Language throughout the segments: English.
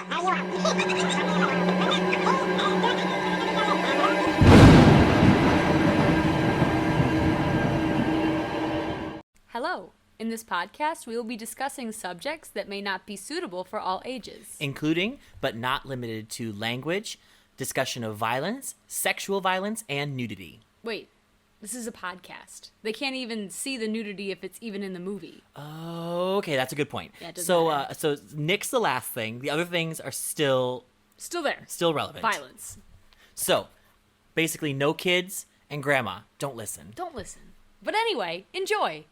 Hello. In this podcast, we will be discussing subjects that may not be suitable for all ages. Including, but not limited to, language, discussion of violence, sexual violence, and nudity. Wait, this is a podcast. They can't even see the nudity if it's even in the movie. Oh, okay, that's a good point. Yeah, it doesn't so, matter. so Nick's the last thing. The other things are still there. Still relevant. Violence. So, basically, no kids and grandma. Don't listen. Don't listen. But anyway, enjoy.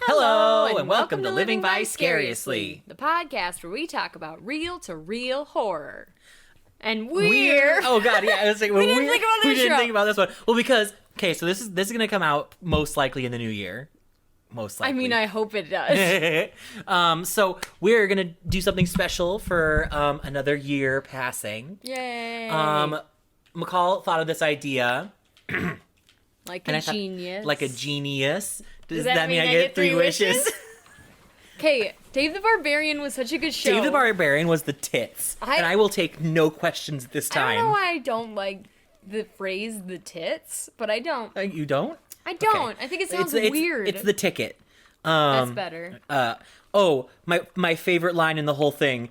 Hello, and welcome to Living Vicariously, the podcast where we talk about real-to-real horror. And we're... Oh, God, yeah. I was like, we didn't think about this We didn't show. think about this one. Well, because... Okay, so this is going to come out most likely in the new year. Most likely. I mean, I hope it does. So we're going to do something special for another year passing. Yay. McCall thought of this idea. Like and a I thought, genius. like a genius. Does that mean I get 3 wishes? Okay, Dave the Barbarian was such a good show. Dave the Barbarian was the tits. And I will take no questions this time. I don't know why I don't like the phrase "the tits," but I don't. You don't? I don't. Okay. I think it sounds weird. It's the ticket. That's better. My favorite line in the whole thing.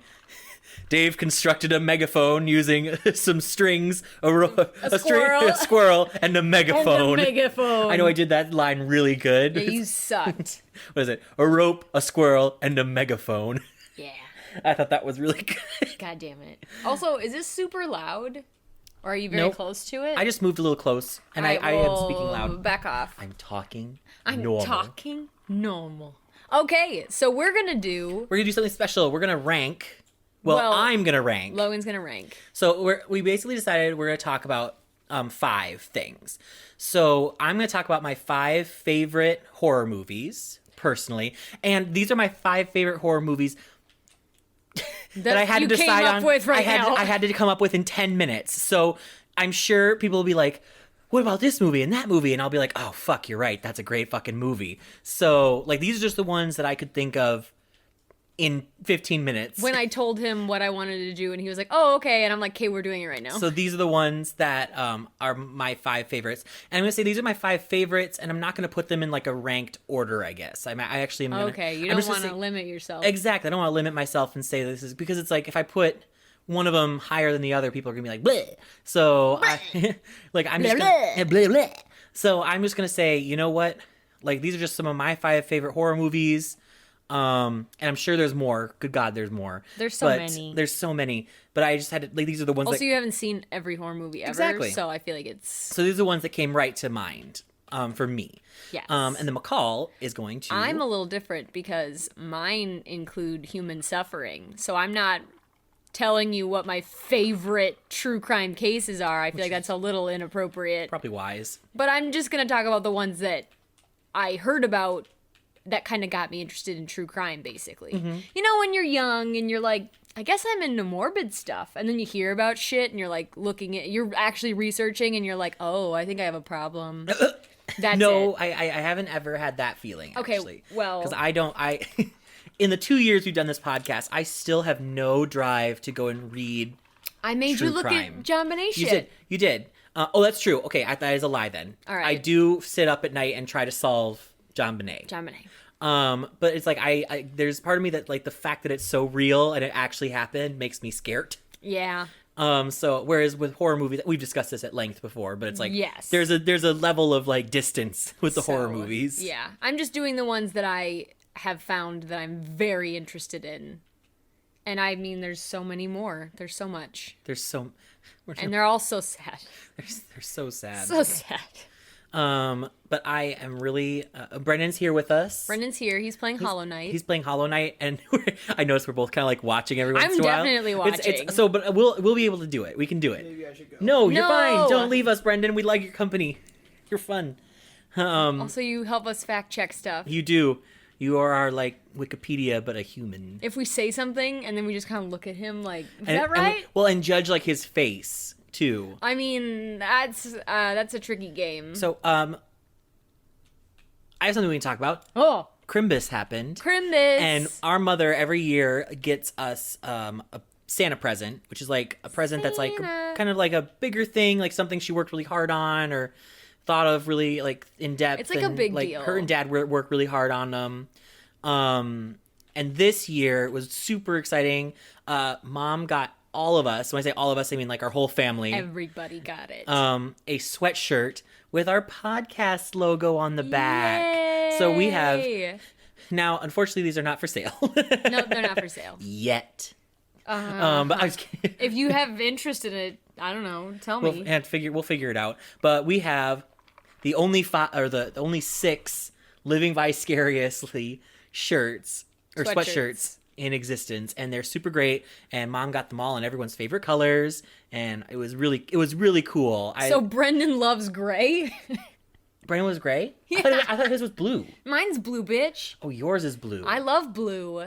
Dave constructed a megaphone using some strings, a squirrel, and a megaphone. I know I did that line really good. Yeah, you sucked. What is it? A rope, a squirrel, and a megaphone. Yeah. I thought that was really good. God damn it. Also, is this super loud? Or are you very close to it? I just moved a little close, and I am speaking loud. Back off. I'm talking normal. Okay, so we're gonna do something special. We're gonna rank. Well, I'm gonna rank. Logan's gonna rank. So we basically decided we're gonna talk about 5 things. So I'm gonna talk about my 5 favorite horror movies personally, and these are my 5 favorite horror movies that I had to decide on. I had to come up with in 10 minutes. So I'm sure people will be like, what about this movie and that movie? And I'll be like, oh, fuck, you're right. That's a great fucking movie. So, like, these are just the ones that I could think of in 15 minutes. When I told him what I wanted to do, and he was like, oh, okay. And I'm like, okay, we're doing it right now. So these are the ones that are my 5 favorites. And I'm going to say these are my 5 favorites, and I'm not going to put them in, like, a ranked order, I guess. I actually am going to... Okay, you don't want to limit yourself. Exactly. I don't want to limit myself and say this is... Because it's like, if I put one of them higher than the other, people are going to be like, bleh. So, I'm just going to... Bleh, bleh. So I'm just going to say, you know what? Like, these are just some of my 5 favorite horror movies. And I'm sure there's more. Good God, there's more. There's so many. But I just had to, like, these are the ones also, you haven't seen every horror movie ever. Exactly. So I feel like it's... So these are the ones that came right to mind, for me. Yes. And then McCall is going to... I'm a little different because mine include human suffering. So I'm not telling you what my favorite true crime cases are. I feel like that's a little inappropriate. Probably wise. But I'm just going to talk about the ones that I heard about that kind of got me interested in true crime, basically. Mm-hmm. You know, when you're young and you're like, I guess I'm into morbid stuff. And then you hear about shit and you're like you're actually researching and you're like, oh, I think I have a problem. That's no, it. I haven't ever had that feeling, okay, actually. Well. Because in the 2 years we've done this podcast, I still have no drive to go and read I made true you look crime. at John Bonet shit. You did. Oh, that's true. Okay, that is a lie then. All right. I do sit up at night and try to solve John Bonet. But it's like I there's part of me that, like, the fact that it's so real and it actually happened makes me scared. Yeah. So whereas with horror movies, we've discussed this at length before, but it's like, yes, there's a level of, like, distance with the horror movies. Yeah, I'm just doing the ones that I have found that I'm very interested in, and I mean, there's so many more. There's so much. And they're all so sad. They're so sad. So sad. But I am really... Brendan's here with us. Brendan's here. He's playing Hollow Knight. He's playing Hollow Knight, and I noticed we're both kind of, like, watching every once in a while. I'm definitely watching. But we'll be able to do it. We can do it. Maybe I should go. No, you're fine. Don't leave us, Brendan. We like your company. You're fun. Also, you help us fact check stuff. You do. You are our, like, Wikipedia, but a human. If we say something, and then we just kind of look at him like, is that right? And judge, like, his face, too. I mean, that's a tricky game. So, I have something we can talk about. Oh, Crimbus happened. Crimbus. And our mother every year gets us a Santa present, which is like a present that's like kind of like a bigger thing, like something she worked really hard on or thought of really like in depth. It's like a big deal. Her and Dad worked really hard on them. And this year was super exciting. Mom got all of us. When I say all of us, I mean like our whole family. Everybody got it. A sweatshirt with our podcast logo on the back. Yay! So we have now. Unfortunately, these are not for sale. No, they're not for sale Yet. But I was kidding. If you have interest in it, I don't know. Tell me. We'll figure it out. But we have the only the only 6 living vicariously shirts or sweatshirts in existence, and they're super great. And Mom got them all in everyone's favorite colors, and it was really cool. So Brendan loves gray. Brendan was gray. Yeah. I thought his was blue. Mine's blue, bitch. Oh, yours is blue. I love blue.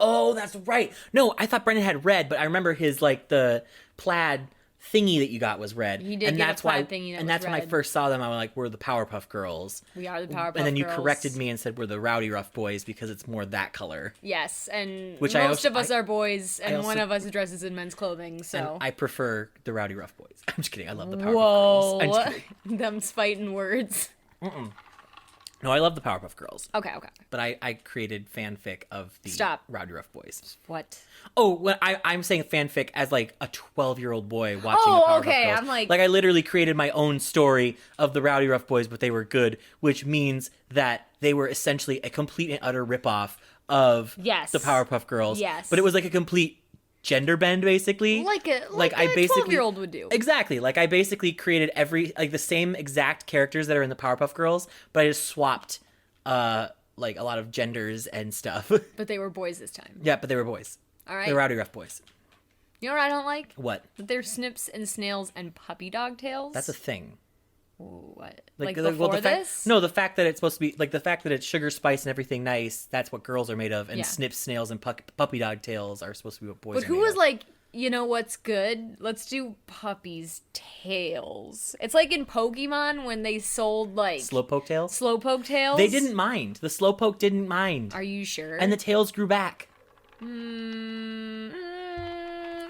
Oh, that's right. No, I thought Brendan had red, but I remember his like the plaid thingy that you got was red. He did and get that's a plaid why, thingy that and was that's when I red. first saw them. I was like, "We're the Powerpuff Girls." We are the Powerpuff Girls. And then you corrected me and said we're the Rowdy Rough Boys because it's more that color. Yes, and Which most of us are boys, and also- one of us dresses in men's clothing. So And I prefer the Rowdy Rough Boys. I'm just kidding. I love the Powerpuff whoa, Girls. I'm just kidding. them's fighting words. No, I love the Powerpuff Girls. Okay. But I created fanfic of the Stop. Rowdy Rough Boys. What? Oh, well, I'm saying fanfic as like a 12-year-old boy watching Oh, the Powerpuff okay, Girls. I'm like- I literally created my own story of the Rowdy Rough Boys, but they were good, which means that they were essentially a complete and utter ripoff of Yes. the Powerpuff Girls. Yes. But it was like a complete gender bend, basically. Like a I basically 12-year-old would do. Exactly. Like I basically created the same exact characters that are in the Powerpuff Girls, but I just swapped like a lot of genders and stuff. But they were boys this time. Yeah, but they were boys. All right. The Rowdy Rough Boys. You know what I don't like? What? That they're snips and snails and puppy dog tails. That's a thing. Ooh, what? Like, Like before the fact, this? No, the fact that it's supposed to be like the fact that it's sugar, spice, and everything nice. That's what girls are made of, and Yeah. snips, snails, and puppy dog tails are supposed to be what boys. But are who made was of. like, you know what's good? Let's do puppies' tails. It's like in Pokemon when they sold like Slowpoke tails? Slowpoke tails. They didn't mind. The Slowpoke didn't mind, Are you sure? and the tails grew back.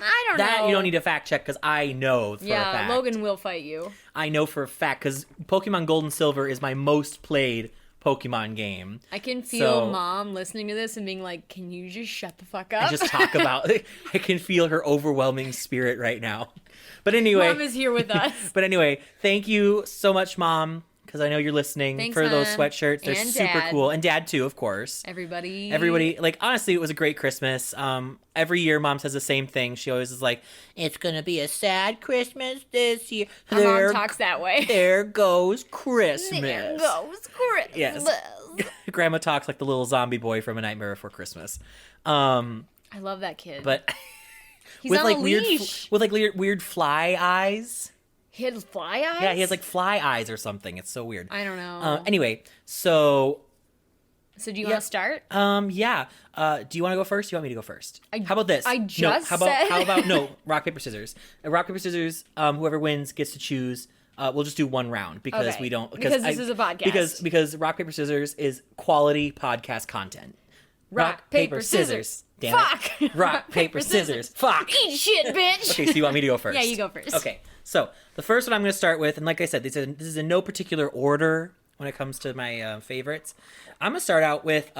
I don't know. That you don't need to fact check because I know for a Yeah, fact. Logan will fight you. I know for a fact because Pokemon Gold and Silver is my most played Pokemon game. I can feel So- Mom listening to this and being like, "Can you just shut the fuck And up?" just talk about. I can feel her overwhelming spirit right now. But anyway, Mom is here with us. But anyway, thank you so much, Mom, because I know you're listening. Thanks, for those Mom. sweatshirts. They're And super Dad. cool, and Dad too, of course. Everybody, Like honestly, it was a great Christmas. Every year, Mom says the same thing. She always is like, "It's gonna be a sad Christmas this year." my mom talks that way. There goes Christmas. There goes Christmas. Yes. Grandma talks like the little zombie boy from A Nightmare Before Christmas. I love that kid. But he's with on like a weird, leash. with like weird fly eyes. He had fly eyes. Yeah, he has like fly eyes or something. It's so weird. I don't know. Anyway, so So do you want to start? yeah. Do you want to go first? Do you want me to go first? How about this? I No, just how about said- how about no rock paper scissors? Rock paper scissors. Whoever wins gets to choose. We'll just do one round because Okay. we don't Because this is a podcast. Because rock paper scissors is quality podcast content. Rock, paper, scissors. Damn Fuck. it. Rock paper scissors. Fuck. Eat shit, bitch. Okay, so you want me to go first? Yeah, you go first. Okay, so the first one I'm going to start with, and like I said, this is in no particular order when it comes to my favorites. I'm going to start out with,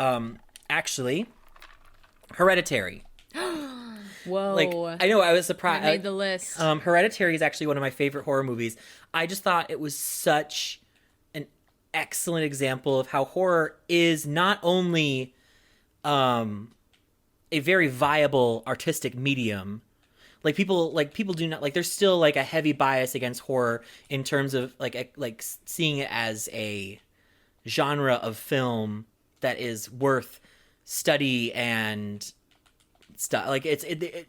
actually, Hereditary. Whoa. Like, I know, I was I surprised. made the list. Hereditary is actually one of my favorite horror movies. I just thought it was such an excellent example of how horror is not only a very viable artistic medium. People do not like. There's still like a heavy bias against horror in terms of like seeing it as a genre of film that is worth study and stuff. Like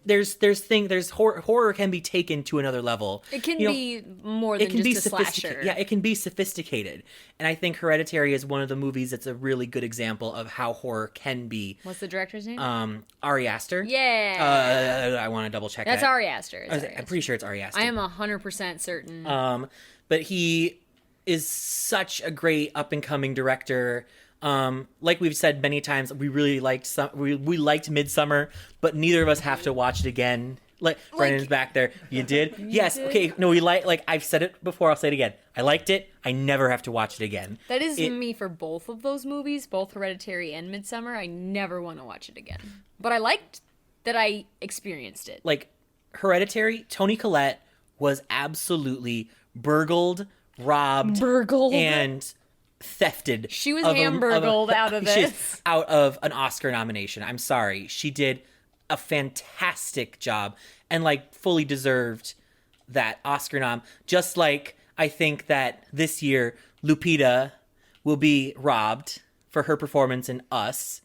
there's horror can be taken to another level. It can You know, be more than it can be just a slasher. Yeah, it can be sophisticated, and I think Hereditary is one of the movies that's a really good example of how horror can be. What's the director's name? Ari Aster. Yeah. I want to double check. That's that. Ari Aster. It's Ari I'm Aster. pretty sure it's Ari Aster. I am 100% certain. But he is such a great up and coming director. Like we've said many times, we really liked we liked Midsummer, but neither of us have to watch it again. Like Brennan's back there. You did? Yes. did? Okay. No, we like I've said it before. I'll say it again. I liked it. I never have to watch it again. That is me for both of those movies, both Hereditary and Midsummer. I never want to watch it again. But I liked that I experienced it. Like Hereditary, Toni Collette was absolutely burgled, robbed, and thefted. She was hamburgled out of this. Out of an Oscar nomination. I'm sorry. She did a fantastic job and like fully deserved that Oscar nom. Just like I think that this year Lupita will be robbed for her performance in Us.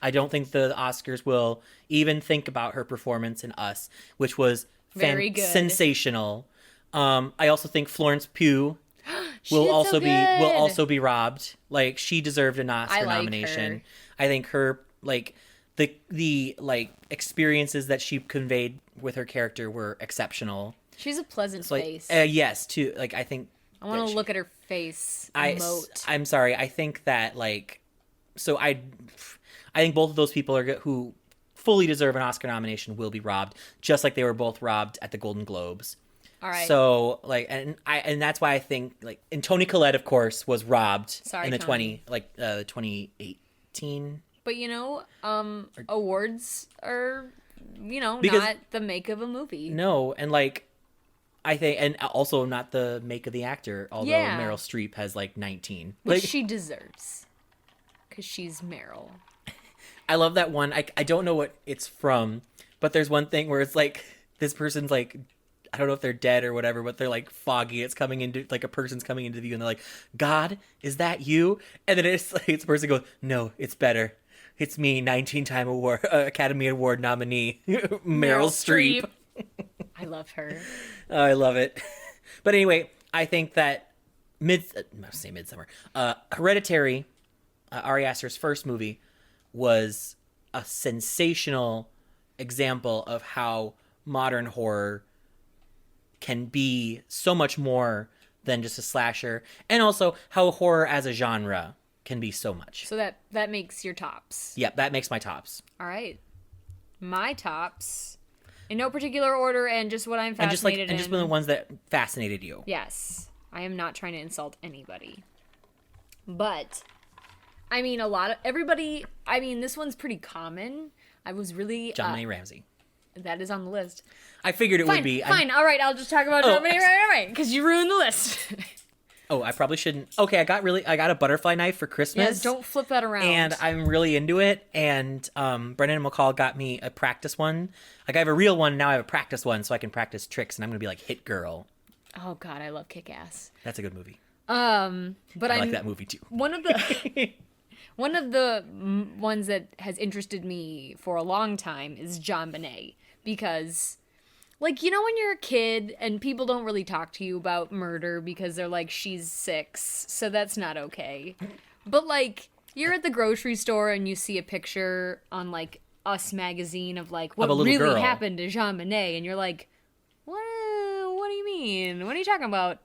I don't think the Oscars will even think about her performance in Us, which was very good, sensational. I also think Florence Pugh will also be robbed. Like she deserved an Oscar nomination. Her. I think her like the like experiences that she conveyed with her character were exceptional. She's a pleasant face. Yes, too. Like I think I want to look at her face. I'm sorry. I think that like so I think both of those people who fully deserve an Oscar nomination will be robbed, just like they were both robbed at the Golden Globes. All right. So like, and that's why I think like, and Toni Collette, of course, was robbed in the 2018. But awards are, not the make of a movie. No, and like, I think, and also not the make of the actor. Although Meryl Streep has like 19, which she deserves, because she's Meryl. I love that one. I don't know what it's from, but there's one thing where it's like this person's like, I don't know if they're dead or whatever, but they're like foggy. It's coming into like a person's coming into view, and they're like, "God, is that you?" And then it's like this person goes, "No, it's better. It's me, 19-time Academy Award nominee, Meryl Streep." I love her. Oh, I love it. But anyway, I think that Midsummer, Hereditary, Ari Aster's first movie, was a sensational example of how modern horror can be so much more than just a slasher, and also how horror as a genre can be so much. So that makes your tops. Yep, that makes my tops. All right. My tops, in no particular order, and just what I'm fascinated and just the ones that fascinated you. Yes. I am not trying to insult anybody. But I mean, this one's pretty common. I was really John A. Ramsey. That is on the list. I figured it would be. Fine, all right, I'll just talk about John A. Ramsey, because you ruined the list. Oh, I probably shouldn't. Okay, I got a butterfly knife for Christmas. Yes, don't flip that around. And I'm really into it. And Brennan and McCall got me a practice one. Like I have a real one, now I have a practice one, so I can practice tricks, and I'm gonna be like Hit Girl. Oh God, I love Kick-Ass. That's a good movie. But I like that movie too. One of the ones that has interested me for a long time is JonBenet, because, like, when you're a kid and people don't really talk to you about murder because they're like, she's 6, so that's not okay. But, like, you're at the grocery store and you see a picture on, like, Us magazine of, like, what really girl happened to JonBenet, and you're like, what do you mean? What are you talking about?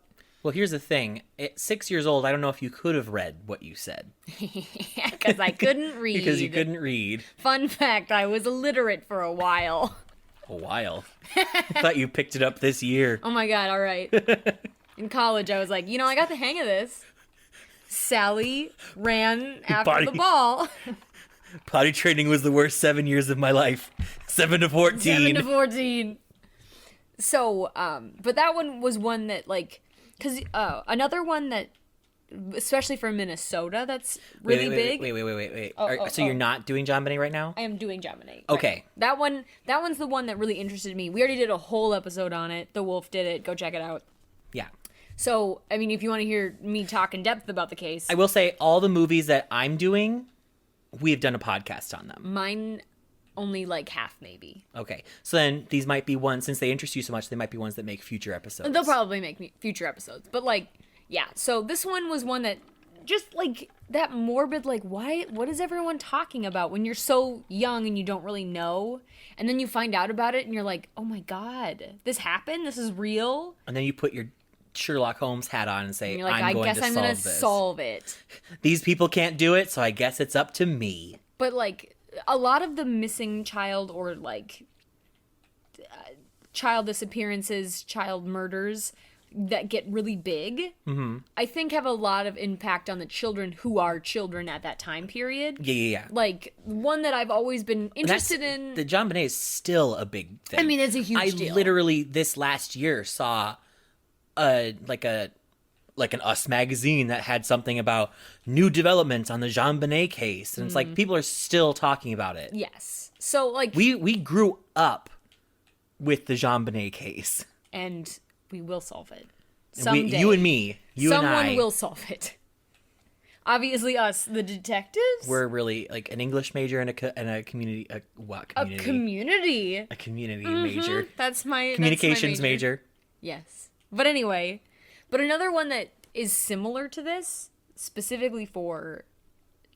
Well, here's the thing. At 6 years old, I don't know if you could have read what you said. Because I couldn't read. Because you couldn't read. Fun fact, I was illiterate for a while. A while? I thought you picked it up this year. Oh my God, all right. In college, I was like, I got the hang of this. Sally ran after the ball. Potty training was the worst 7 years of my life. 7 to 14. 7 to 14. So, but that one was one that, like, because another one that, especially for Minnesota, that's really big. Wait. So you're not doing JonBenet right now? I am doing JonBenet. Okay. Right. That one's the one that really interested me. We already did a whole episode on it. The Wolf did it. Go check it out. Yeah. So, I mean, if you want to hear me talk in depth about the case. I will say all the movies that I'm doing, we've done a podcast on them. Mine only like half, maybe. Okay. So then these might be ones, since they interest you so much, they might be ones that make future episodes. They'll probably make future episodes. But, like, yeah. So this one was one that just, like, that morbid, like, what is everyone talking about when you're so young and you don't really know? And then you find out about it and you're like, oh my God, this happened? This is real? And then you put your Sherlock Holmes hat on and say, And you're like, I'm going to I'm gonna solve this. solve it. These people can't do it, so I guess it's up to me. But like a lot of the missing child or like child disappearances, child murders that get really big, I think have a lot of impact on the children who are children at that time period. Yeah. Like, one that I've always been interested in. The John Bonet is still a big thing. I mean, it's a huge deal. I literally, this last year, saw like an Us magazine that had something about new developments on the Jean Bonnet case. And it's like, people are still talking about it. Yes. So, like... We grew up with the Jean Bonnet case. And we will solve it. And Someday. you and me. Someone and I. will solve it. Obviously, us, the detectives. We're really like an English major and a community. Community? A community. Major. That's my Communications major. Yes. But anyway, another one that is similar to this, specifically for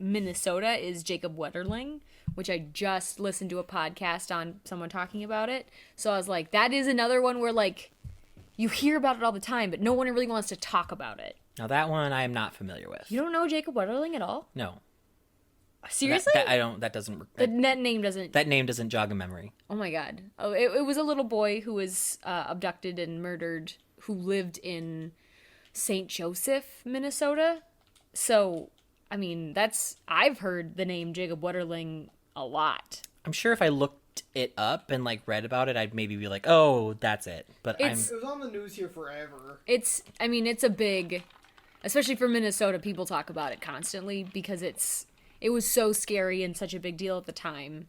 Minnesota, is Jacob Wetterling, which I just listened to a podcast on someone talking about it. So I was like, that is another one where, like, you hear about it all the time, but no one really wants to talk about it. Now that one I am not familiar with. You don't know Jacob Wetterling at all? No. Seriously? That name doesn't... That name doesn't jog a memory. Oh my god. Oh, it was a little boy who was abducted and murdered, who lived in St. Joseph, Minnesota. So, I mean, I've heard the name Jacob Wetterling a lot. I'm sure if I looked it up and like read about it, I'd maybe be like, oh, that's it. But it was on the news here forever. It's a big, especially for Minnesota, people talk about it constantly because it was so scary and such a big deal at the time.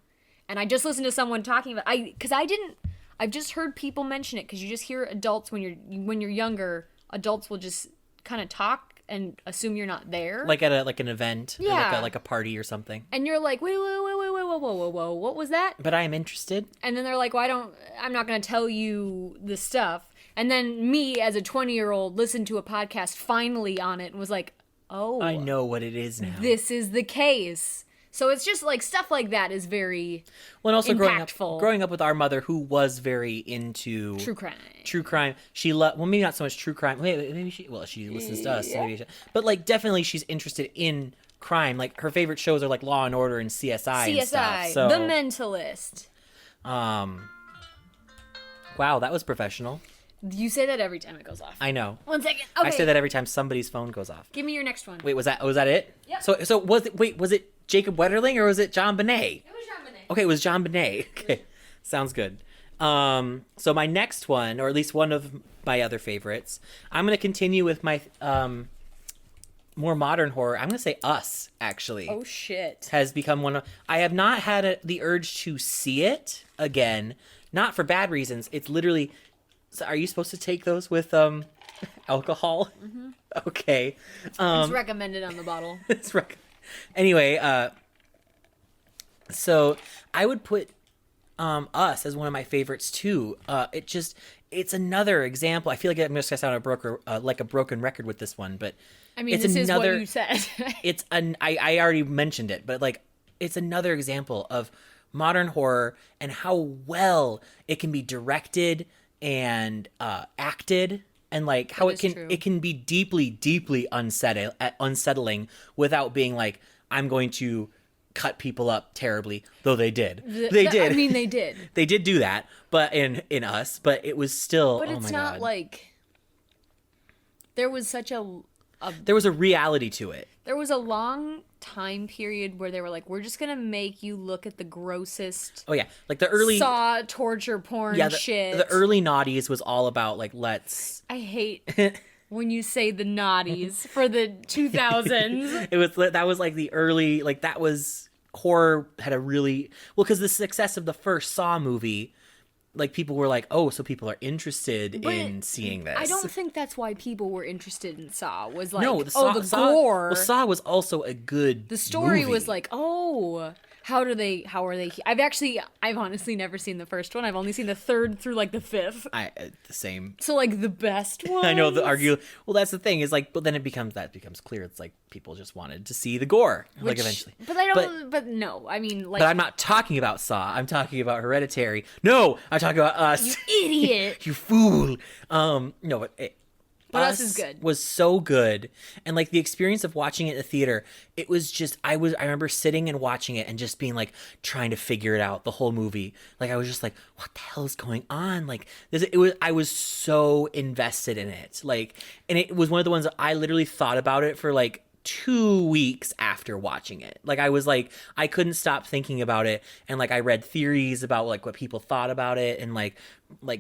And I just listened to someone talking about I've just heard people mention it because you just hear adults when you're younger, adults will just kind of talk and assume you're not there. Like at an event, yeah, or like a party or something. And you're like, wait, whoa, what was that? But I am interested. And then they're like, well, I'm not going to tell you the stuff. And then me, as a 20-year-old, listened to a podcast finally on it and was like, oh, I know what it is now. This is the case. So it's just like stuff like that is very well, and also impactful. growing up with our mother, who was very into true crime. She well, maybe not so much true crime. Maybe she listens to us. So but like definitely she's interested in crime. Like her favorite shows are like Law and Order and CSI and stuff. So, The Mentalist. Wow, that was professional. You say that every time it goes off. I know. 1 second. Okay. I say that every time somebody's phone goes off. Give me your next one. Wait, was that it? Yep. So was it Jacob Wetterling or was it John Bonet? It was John Bonet. Okay, it was John Bonet. Okay, sounds good. So my next one, or at least one of my other favorites, I'm going to continue with my more modern horror. I'm going to say Us, actually. Oh, shit. Has become one of... I have not had the urge to see it again. Not for bad reasons. It's literally... So are you supposed to take those with alcohol? Mm-hmm. Okay. It's recommended on the bottle. Anyway, so I would put Us as one of my favorites too. It's another example. I feel like I'm going to sound like a broken record with this one, but I mean, this is what you said. I already mentioned it, but like it's another example of modern horror and how well it can be directed and acted, and like how it can be deeply unsettling without being like, I'm going to cut people up terribly, though they did. They did. I mean, they did. They did do that, but in Us, but it was still. But it's not like there was such there was a reality to it. There was a long time period where they were like, we're just gonna make you look at the grossest. Oh yeah, like the early Saw torture porn shit. The early noughties was all about like I hate when you say the naughties for the 2000s. That was like the early, like that was horror had a really because the success of the first Saw movie. Like, people were like, oh, so people are interested in seeing this. I don't think that's why people were interested in Saw. Was like, no, the gore. Well, Saw was also a good The story movie. was like, oh, how are they? I've honestly never seen the first one. I've only seen the third through like the fifth. The same. So like the best one. I know well, that's the thing is like, but then it becomes clear. It's like people just wanted to see the gore, like eventually. But I don't. But no, I mean, like. But I'm not talking about Saw. I'm talking about Hereditary. No, I'm talking about Us. You idiot. You fool. No, But Us is good. Was so good. And like the experience of watching it in the theater, it was just I remember sitting and watching it and just being like trying to figure it out the whole movie. Like I was just like, what the hell is going on? Like I was so invested in it. Like, and it was one of the ones that I literally thought about it for like 2 weeks after watching it. Like I couldn't stop thinking about it, and like I read theories about like what people thought about it and like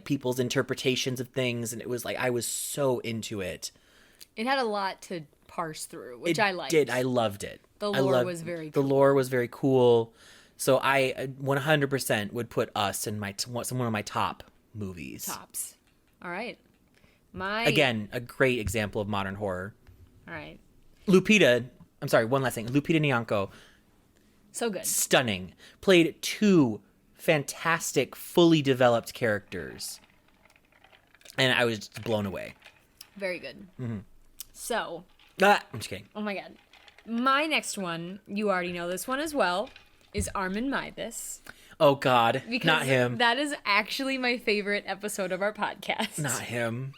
people's interpretations of things, and it was like I was so into it. It had a lot to parse through, which I liked. I loved it. The lore was very cool. The lore was very cool. So I 100% would put Us in one of my top movies. Tops. All right. Again, a great example of modern horror. All right. Lupita Nyong'o. So good. Stunning. Played 2 fantastic, fully developed characters. And I was just blown away. Very good. Mm-hmm. So. I'm just kidding. Oh my God. My next one, you already know this one as well, is Armin Mybus. Oh God. Because not him. That is actually my favorite episode of our podcast. Not him.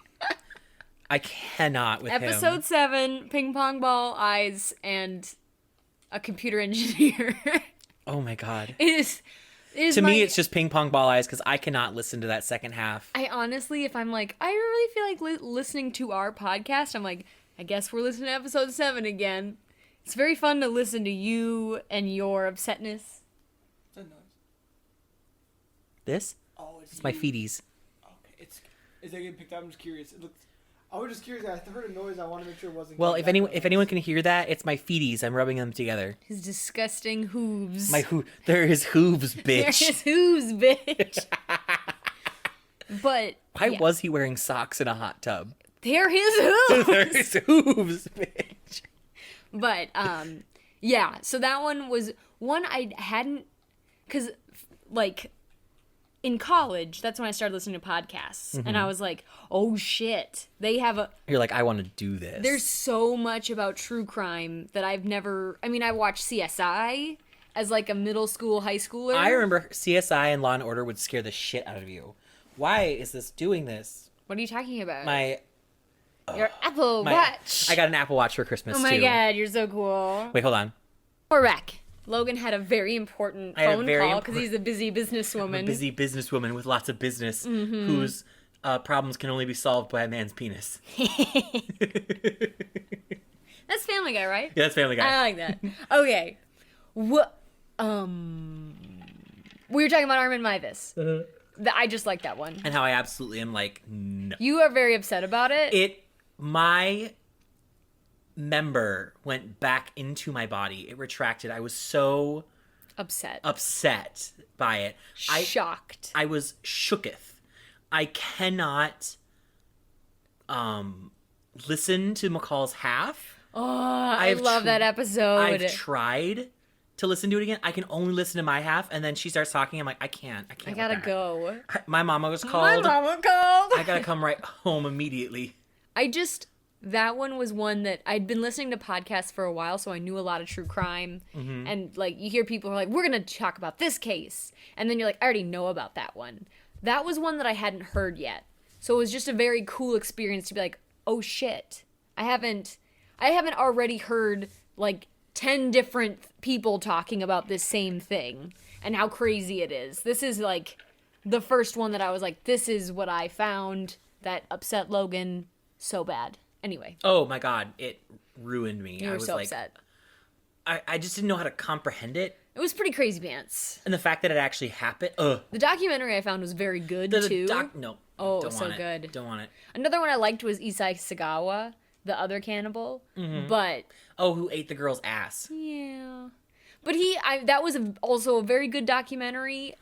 I cannot with Episode him. 7, ping pong ball eyes and a computer engineer. Oh my God. It is to me, it's just ping pong ball eyes because I cannot listen to that second half. I honestly, if I'm like, I really feel like listening to our podcast, I'm like, I guess we're listening to episode 7 again. It's very fun to listen to you and your upsetness. What's that noise? This? Oh, it's my feeties. Okay, is that getting picked up? I'm just curious. I was just curious. I heard a noise. I want to make sure it wasn't. Well, if anyone can hear that, it's my feeties. I'm rubbing them together. His disgusting hooves. There is hooves, bitch. There is hooves, bitch. But why was he wearing socks in a hot tub? They're his hooves. They're his hooves, bitch. But yeah. So that one was one I hadn't, because like. In college, that's when I started listening to podcasts. Mm-hmm. And I was like, oh shit. They have a... You're like, I want to do this. There's so much about true crime that I've never... I mean, I watched CSI as like a middle school, high schooler. I remember CSI and Law and Order would scare the shit out of you. Why is this doing this? What are you talking about? Your Apple Watch. I got an Apple Watch for Christmas, too. Oh my God, you're so cool. Wait, hold on. Correct. Logan had a very important phone call because he's a busy businesswoman. I'm a busy businesswoman with lots of business whose problems can only be solved by a man's penis. That's Family Guy, right? Yeah, that's Family Guy. I like that. Okay. We were talking about Armin Mybus. I just like that one. And how I absolutely am like, no. You are very upset about it? My member went back into my body. It retracted. I was so upset by it. Shocked. I was shooketh. I cannot listen to McCall's half. Oh, I love that episode. I've tried to listen to it again. I can only listen to my half, and then she starts talking. I'm like, I can't. I gotta go. My mama was called. I gotta come right home immediately. That one was one that I'd been listening to podcasts for a while, so I knew a lot of true crime. Mm-hmm. And, like, you hear people who are like, we're going to talk about this case. And then you're like, I already know about that one. That was one that I hadn't heard yet. So it was just a very cool experience to be like, oh, shit. I haven't already heard, like, 10 different people talking about this same thing and how crazy it is. This is, like, the first one that I was like, this is what I found that upset Logan so bad. Anyway. Oh my God, it ruined me. You were so upset. I just didn't know how to comprehend it. It was pretty crazy pants. And the fact that it actually happened. Ugh. The documentary I found was very good too. No. Oh, don't so want it. good. Don't want it. Another one I liked was Isai Sagawa, the other cannibal. Mm-hmm. But who ate the girl's ass? Yeah. But that was also a very good documentary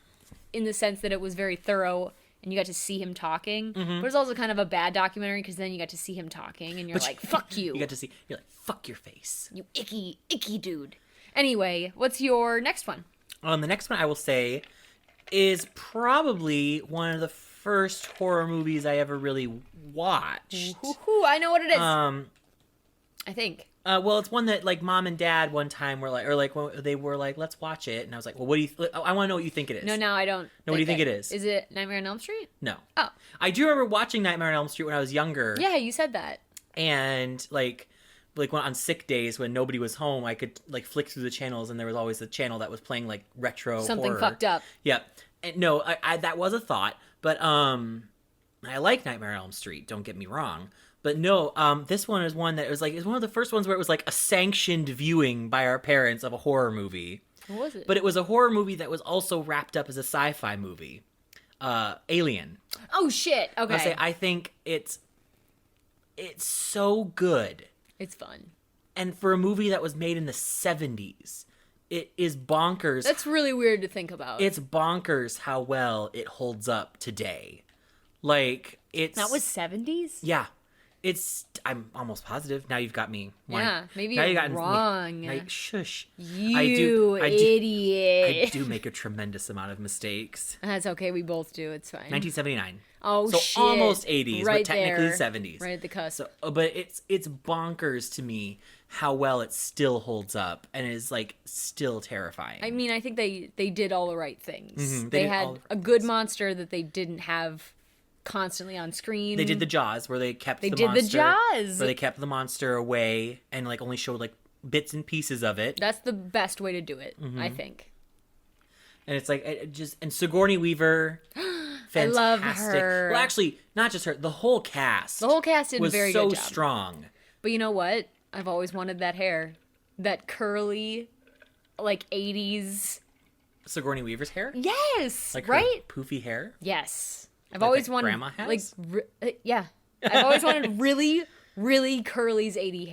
in the sense that it was very thorough. And you got to see him talking. Mm-hmm. But it was also kind of a bad documentary because then you got to see him talking and you're like, fuck you. You're like, fuck your face. You icky dude. Anyway, what's your next one? The next one I will say is probably one of the first horror movies I ever really watched. I know what it is. I think. Well, it's one that like mom and dad one time were like, or like when they were like, let's watch it, and I was like, well, what do you? I want to know what you think it is. No, I don't. No, what do you think it is? Is it Nightmare on Elm Street? No. Oh. I do remember watching Nightmare on Elm Street when I was younger. Yeah, you said that. And like when on sick days when nobody was home, I could like flick through the channels, and there was always a channel that was playing like retro Something horror. fucked up. Yep. And no, I that was a thought, but I like Nightmare on Elm Street. Don't get me wrong, but no, this one is one that was like it's one of the first ones where it was like a sanctioned viewing by our parents of a horror movie. What was it? But it was a horror movie that was also wrapped up as a sci-fi movie. Alien. Oh shit. Okay. I think it's so good. It's fun. And for a movie that was made in the 70s, it is bonkers. That's really weird to think about. It's bonkers how well it holds up today. Like, it's... That was 70s? Yeah. I'm almost positive. Now you've got me. Yeah, maybe now you're you got wrong. Me. Shush. You idiot. I do make a tremendous amount of mistakes. That's okay. We both do. It's fine. 1979. Oh, so shit. almost 80s, right but technically there. 70s. Right at the cusp. So, but it's bonkers to me how well it still holds up and is like still terrifying. I mean, I think they did all the right things. Mm-hmm. They had a good monster that they didn't have constantly on screen. They did the Jaws where they kept the did monster. the Jaws. Where they kept the monster away and like only showed like bits and pieces of it. That's the best way to do it, Mm-hmm. I think. And it's like and Sigourney Weaver, fantastic. I love her. Well, actually, not just her. The whole cast. The whole cast did a was very so good job. strong. But you know what? I've always wanted that hair, that curly, like 80s. Sigourney Weaver's hair. Yes, Like right? her poofy hair. Yes, I've Like always that wanted. grandma has? Yeah, I've always wanted really, really curly's 80s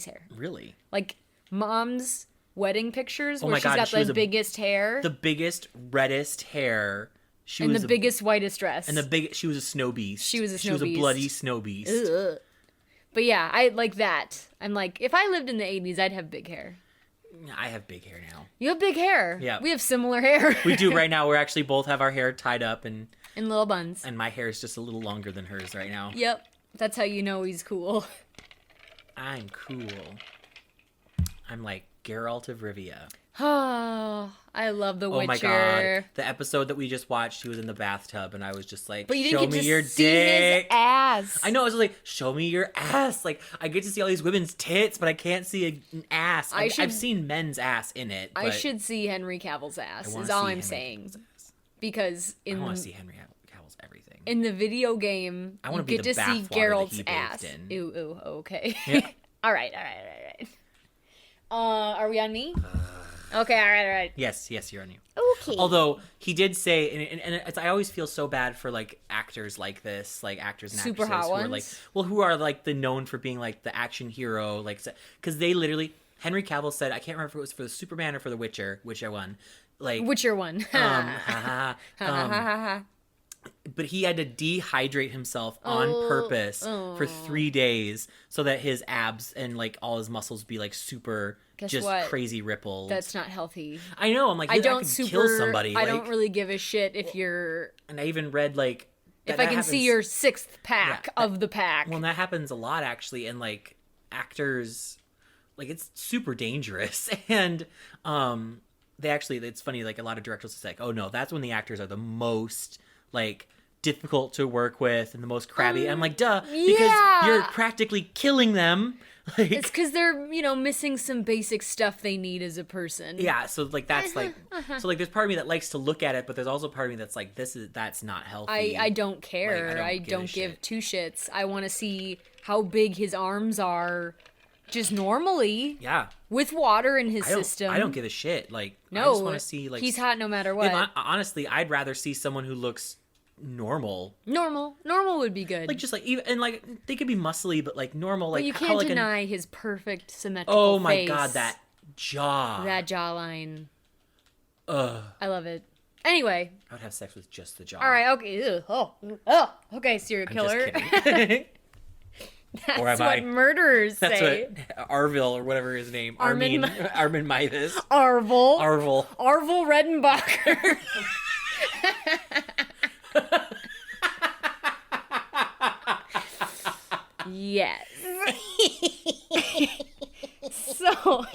hair. Really. Like mom's wedding pictures Oh where my she's God, got she was the biggest hair The biggest, reddest hair. She and was the biggest, whitest dress. And she was a snow beast. She was a She snow was a beast. bloody snow beast. Ugh. But yeah, I like that. I'm like, if I lived in the 80s, I'd have big hair. I have big hair now. You have big hair. Yeah. We have similar hair. We do right now. We're actually both have our hair tied up, and In little buns. my hair is just a little longer than hers right now. Yep. That's how you know he's cool. I'm cool. I'm like Geralt of Rivia. Oh, I love The Witcher. Oh my god. The episode that we just watched, he was in the bathtub, and I was just like, But you show didn't me get to your see dick. his ass. I know, I was like, show me your ass. Like, I get to see all these women's tits, but I can't see an ass. I've seen men's ass in it. I but should see Henry Cavill's ass, I wanna is all see I'm Henry saying. Cavill's ass. Because I want to see Henry Cavill's everything. in the video game, I wanna you be get the to see bathwater that Geralt's he bathed ass. in. Ooh, okay. Yeah. all right. Are we on me? Okay, all right. Yes, you're on you. Okay. Although he did say, and I always feel so bad for like actors like this, like actors and Super actresses hot who are like, ones? who are like the known for being like the action hero, like because they literally Henry Cavill said, I can't remember if it was for the Superman or for the Witcher, which I won, like Witcher one. but he had to dehydrate himself on purpose for 3 days so that his abs and like all his muscles be like super Guess just what? crazy rippled. That's not healthy. I know. I'm like, I don't could kill somebody. I like, don't really give a shit if you're. And I even read like If I can see your sixth pack of the pack. Well, that happens a lot actually, and like actors, like it's super dangerous. And they actually, it's funny. Like a lot of directors say, like, oh no, that's when the actors are the most like difficult to work with and the most crabby. I'm like, duh, because yeah. you're practically killing them. Like, It's because they're, missing some basic stuff they need as a person. yeah, so like that's like so like there's part of me that likes to look at it, but there's also part of me that's like that's not healthy. I don't care. Like, I don't give two shits. I want to see how big his arms are just normally. Yeah. With water in his system. I don't give a shit. Like No, I just want to see like he's hot no matter what. Honestly, I'd rather see someone who looks normal. Normal would be good. Like just like even and like they could be muscly, but like normal. Like but you how, can't like, deny his perfect symmetrical oh my face. god, that jaw. That jawline. Ugh. I love it. Anyway. I would have sex with just the jaw. All right. Okay. Okay. Serial killer. I'm just kidding. That's Or am what I? murderers That's say. what Arville or whatever his name. Armin Maithis. Arvil. Arvil. Redenbacher. Yes. So,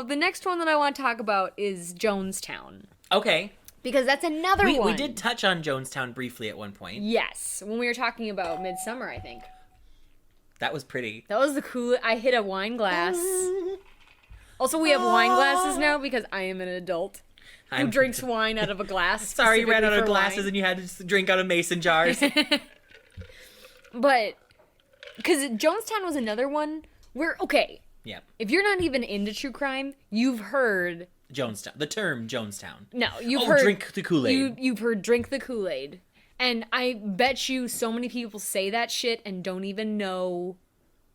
the next one that I want to talk about is Jonestown. Okay. Because that's another one. We did touch on Jonestown briefly at one point. Yes, when we were talking about Midsummer, I think. That was pretty. That was the cool. I hit a wine glass. Also, we have wine glasses now because I am an adult who drinks wine out of a glass. Sorry, you ran out of specifically for glasses wine. and you had to just drink out of mason jars. But, because Jonestown was another one where, okay, Yep. if you're not even into true crime, you've heard... Jonestown. The term Jonestown. No, you've heard... drink the Kool-Aid. You've heard drink the Kool-Aid. And I bet you so many people say that shit and don't even know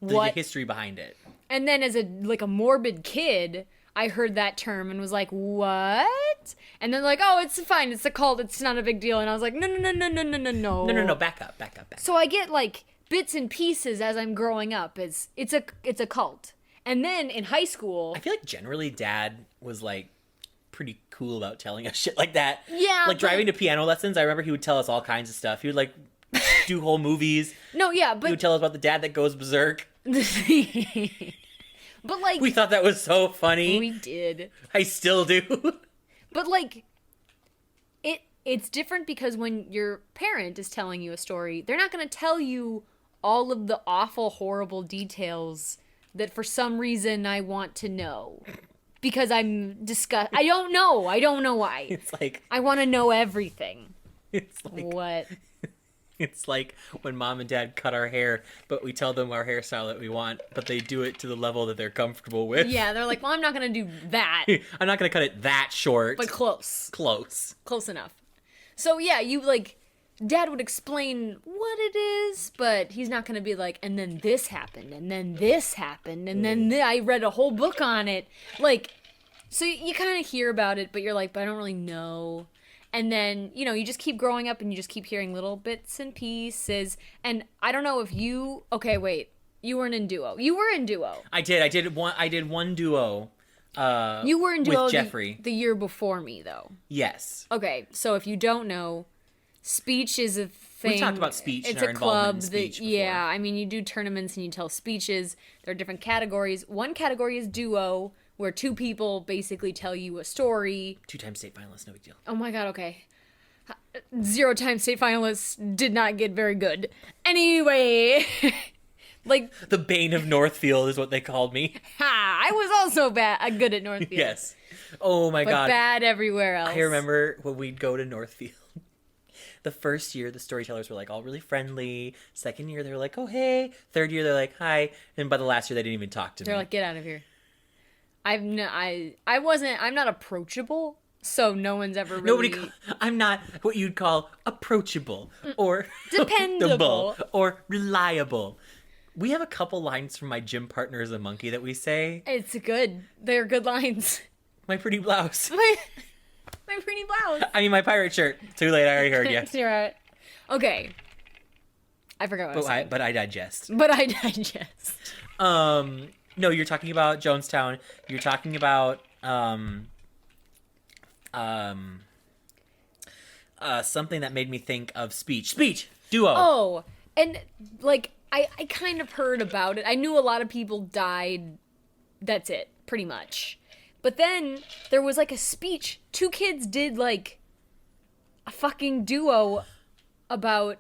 The what... history behind it. And then as a morbid kid, I heard that term and was like, what? And then like, oh, it's fine. It's a cult. It's not a big deal. And I was like, no. No. Back up. So I get like bits and pieces as I'm growing up. It's a cult. And then in high school, I feel like generally Dad was like pretty cool about telling us shit like that. Yeah, Like but- driving to piano lessons, I remember he would tell us all kinds of stuff. He would like do whole movies. no, yeah, He but would tell us about the dad that goes berserk. but like We thought that was so funny. we did. I still do. But like it's different because when your parent is telling you a story, they're not going to tell you all of the awful, horrible details that for some reason I want to know. Because I'm disgusted. I don't know why. It's like I want to know everything. it's like What? it's like when mom and dad cut our hair, but we tell them our hairstyle that we want, but they do it to the level that they're comfortable with. Yeah, they're like, well, I'm not going to do that. I'm not gonna cut it that short. But close. Close enough. So yeah, you like, Dad would explain what it is, but he's not going to be like, and then this happened, and then this happened, and then I read a whole book on it. Like, so you kind of hear about it, but you're like, but I don't really know. And then, you know, you just keep growing up and you just keep hearing little bits and pieces. And I don't know if you, okay, wait, you weren't in duo. You were in duo. I did one duo. You were in duo with Jeffrey. the year before me, though. Yes. Okay, so if you don't know, Speech is a thing. We talked about Speech It's and our a involvement club in that, Speech before. yeah, I mean, you do tournaments and you tell speeches. There are different categories. One category is duo, where two people basically tell you a story. 2-time state finalist, no big deal. Oh my god, okay. 0-time state finalists did not get very good. Anyway, like, The Bane of Northfield is what they called me. I was also good at Northfield. Yes. Oh my But god. bad everywhere else. I remember when we'd go to Northfield. The first year, the storytellers were like all really friendly. Second year, they were like, "Oh hey." Third year, they're like, "Hi." And by the last year, they didn't even talk to They're me. like, get out of here. I'm not approachable, so no one's ever really... I'm not what you'd call approachable or Dependable. or reliable. We have a couple lines from My Gym Partner is a Monkey that we say. It's good. They're good lines. My pretty blouse. My pretty blouse. I mean, my pirate shirt. Too late. I already heard you. You're right. Okay. I forgot what I was saying. But I digest. But I digest. No, you're talking about Jonestown. You're talking about something that made me think of Speech. Duo. Oh, and like I kind of heard about it. I knew a lot of people died. That's it, pretty much. But then there was like a speech. Two kids did like a fucking duo about